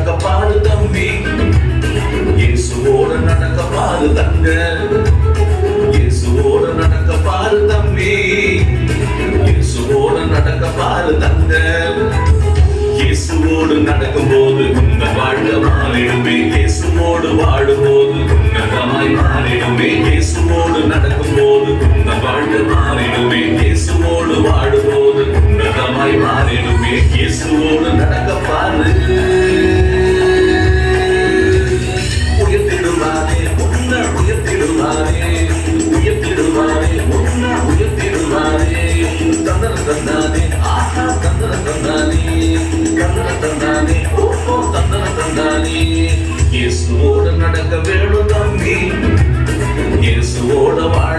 நடக்க பாரு தம்பி, இயேசுவோடு நடக்க பாரு தங்க, இயேசுவோடு நடக்க பாரு தம்பி, இயேசுவோடு நடக்க பாரு தங்க. இயேசுவோடு நடக்கும்போது உங்கள் வாழ்க்கை மாறிடுமே, இயேசுவோடு வாழும்போது உன்னதமாய் மாறிடுமே. இயேசுவோடு நடக்கும்போது உங்கள் வாழ்க்கை மாறிடுமே, இயேசுவோடு வாழும்போது உன்னதமாய் மாறிடுமே. இயேசுவோடு நடக்க பாரு, உயர்த்திடுவாரே உன்னை உயர்த்திடுவாரே, உயர்த்திடுவாரே உன்னை உயர்த்திடுவாரே. தந்தன தந்தானே ஆஹா, தந்தன தந்தானே, தந்தன தந்தானே ஓஹோ, தந்தன தந்தானே. இயேசுவோடு நடக்க வேணும் தம்பி, இயேசுவோட வாழ